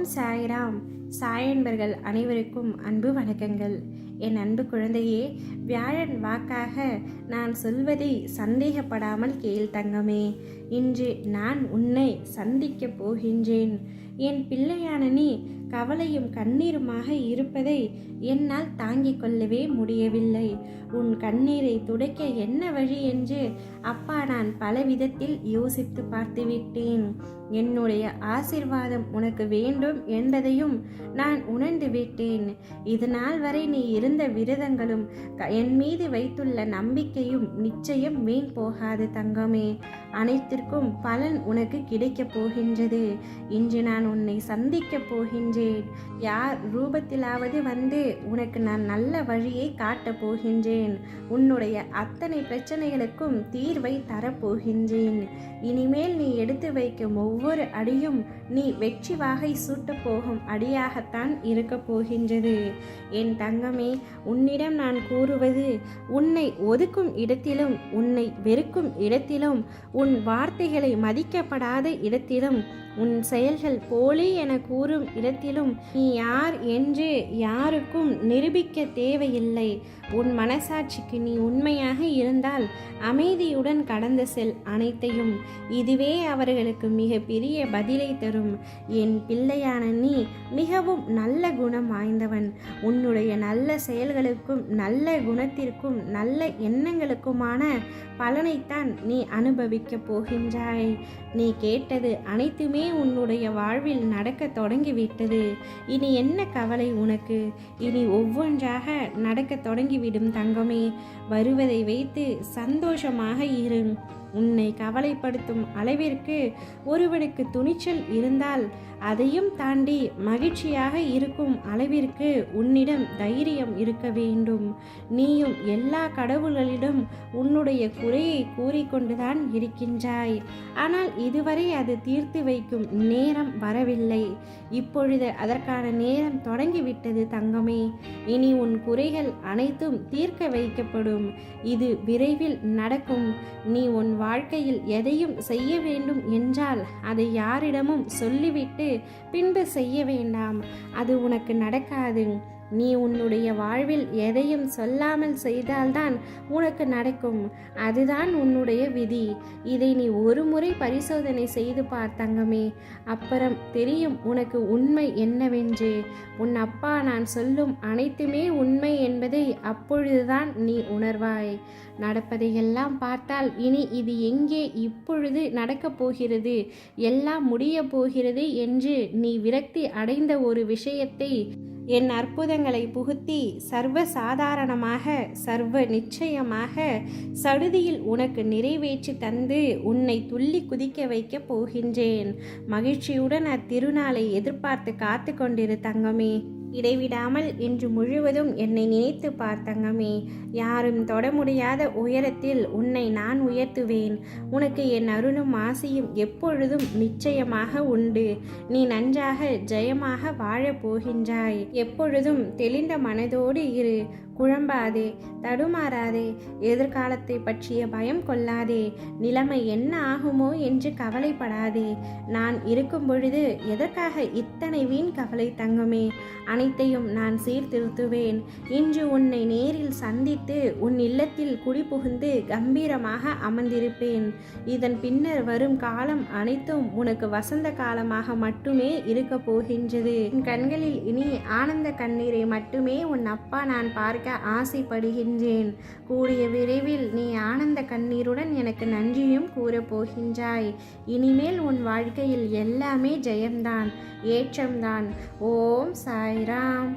ஓம் சாய்ராம். சாயன்பர்கள் அனைவருக்கும் அன்பு வணக்கங்கள். என் அன்பு குழந்தையே, வியாழன் வாக்காக நான் சொல்வதை சந்தேகப்படாமல் கேள் தங்கமே. இன்று நான் உன்னை சந்திக்கப் போகின்றேன். என் பிள்ளையான நீ கவலையும் கண்ணீருமாக இருப்பதை என்னால் தாங்கிக் கொள்ளவே முடியவில்லை. உன் கண்ணீரை துடைக்க என்ன வழி என்று அப்பா நான் பல விதத்தில் யோசித்து பார்த்துவிட்டேன். என்னுடைய ஆசீர்வாதம் உனக்கு வேண்டும் என்பதையும் நான் உணர்ந்து விட்டேன். இதனால் வரை நீ இருந்த விரதங்களும் என் மீது வைத்துள்ள நம்பிக்கையும் நிச்சயம் வீண் போகாது தங்கமே. அனைத்திற்கும் பலன் உனக்கு கிடைக்கப் போகின்றது. இன்று நான் உன்னை சந்திக்கப் போகின்றேன். யார் ரூபத்திலாவது வந்து உனக்கு நான் நல்ல வழியை காட்டப் போகின்றேன். உன்னுடைய அத்தனை பிரச்சனைகளுக்கும் தீர்வை தரப்போகின்றேன். இனிமேல் நீ எடுத்து வைக்கும் ஒவ்வொரு அடியும் நீ வெற்றி வாகை சூட்டப் போகும் அடியாகத்தான் இருக்க போகின்றது. என் தங்கமே, உன்னிடம் நான் கூறுவது, உன்னை ஒதுக்கும் இடத்திலும், உன்னை வெறுக்கும் இடத்திலும், உன் வார்த்தைகளை மதிக்கப்படாத இடத்திலும், உன் செயல்கள் போலி என கூறும் இடத்திலும் நீ யார் என்று யாருக்கும் நிரூபிக்க தேவையில்லை. உன் மனசாட்சிக்கு நீ உண்மையாக இருந்தால் அமைதியுடன் கடந்து செல் அனைத்தையும். இதுவே அவர்களுக்கு மிக பெரிய பதிலை தரும். என் பிள்ளையான நீ மிகவும் நல்ல குணம் வாய்ந்தவன். உன்னுடைய நல்ல செயல்களுக்கும் நல்ல குணத்திற்கும் நல்ல எண்ணங்களுக்குமான பலனைத்தான் நீ அனுபவிக்கப் போகின்றாய். நீ கேட்டது அனைத்துமே உன்னுடைய வாழ்வில் நடக்க தொடங்கிவிட்டது. இனி என்ன கவலை உனக்கு? இனி ஒவ்வொன்றாக நடக்க தொடங்கிவிடும் தங்கமே. வருவதை வைத்து சந்தோஷமாக இரு. உன்னை கவலைப்படுத்தும் அளவிற்கு ஒருவனுக்கு துணிச்சல் இருந்தால் அதையும் தாண்டி மகிழ்ச்சியாக இருக்கும் அளவிற்கு உன்னிடம் தைரியம் இருக்க வேண்டும். நீயும் எல்லா கடவுள்களிடம் உன்னுடைய குறையை கூறிக்கொண்டுதான் இருக்கின்றாய். ஆனால் இதுவரை அது தீர்த்து வைக்கும் நேரம் வரவில்லை. இப்பொழுது அதற்கான நேரம் தொடங்கிவிட்டது தங்கமே. இனி உன் குறைகள் அனைத்தும் தீர்க்க வைக்கப்படும். இது விரைவில் நடக்கும். நீ உன் வாழ்க்கையில் எதையும் செய்ய வேண்டும் என்றால் அதை யாரிடமும் சொல்லிவிட்டு பின்பு செய்ய வேண்டாம். அது உனக்கு நடக்காது. நீ உன்னுடைய வாழ்வில் எதையும் சொல்லாமல் செய்தால்தான் உனக்கு நடக்கும். அதுதான் உன்னுடைய விதி. இதை நீ ஒரு முறை பரிசோதனை செய்து பார் தங்கமே. அப்புறம் தெரியும் உனக்கு உண்மை என்னவென்று. உன் அப்பா நான் சொல்லும் அனைத்துமே உண்மை என்பதை அப்பொழுதுதான் நீ உணர்வாய். நடப்பதையெல்லாம் பார்த்தால் இனி இது எங்கே இப்பொழுது நடக்கப் போகிறது, எல்லாம் முடிய போகிறது என்று நீ விரக்தி அடைந்த ஒரு விஷயத்தை என் அற்புதங்களை புகுத்தி சர்வ சாதாரணமாக சர்வ நிச்சயமாக சடுதியில் உனக்கு நிறைவேற்றி தந்து உன்னை துள்ளி குதிக்க வைக்க போகின்றேன். மகிழ்ச்சியுடன் அத்திருநாளை எதிர்பார்த்து காத்து கொண்டிரு தங்கமே. இடைவிடாமல் இன்று முழுவதும் என்னை நினைத்து பார் தங்கமே. யாரும் தொட முடியாத உயரத்தில் உன்னை நான் உயர்த்துவேன். உனக்கு என் அருளும் ஆசையும் எப்பொழுதும் நிச்சயமாக உண்டு. நீ நன்றாக ஜெயமாக வாழப் போகின்றாய். எப்பொழுதும் தெளிந்த மனதோடு இரு. குழம்பாதே, தடுமாறாதே, எதிர்காலத்தை பற்றிய பயம் கொள்ளாதே, நிலைமை என்ன ஆகுமோ என்று கவலைப்படாதே. நான் இருக்கும் பொழுது எதற்காக இத்தனை வீண் கவலை தங்கமே? அனைத்தையும் நான் சீர்திருத்துவேன். இன்று உன்னை நேரில் சந்தித்து உன் இல்லத்தில் குடிபுகுந்து கம்பீரமாக அமர்ந்திருப்பேன். இதன் பின்னர் வரும் காலம் அனைத்தும் உனக்கு வசந்த காலமாக மட்டுமே இருக்க போகின்றது. உன் கண்களில் இனி ஆனந்த கண்ணீரை மட்டுமே உன் அப்பா நான் பார்க்க ஆசைப்படுகின்றேன். கூடிய விரைவில் நீ ஆனந்த கண்ணீருடன் எனக்கு நன்றியும் கூறப்போகின்றாய். இனிமேல் உன் வாழ்க்கையில் எல்லாமே ஜெயம்தான், ஏற்றம்தான். ஓம் சாய்ராம்.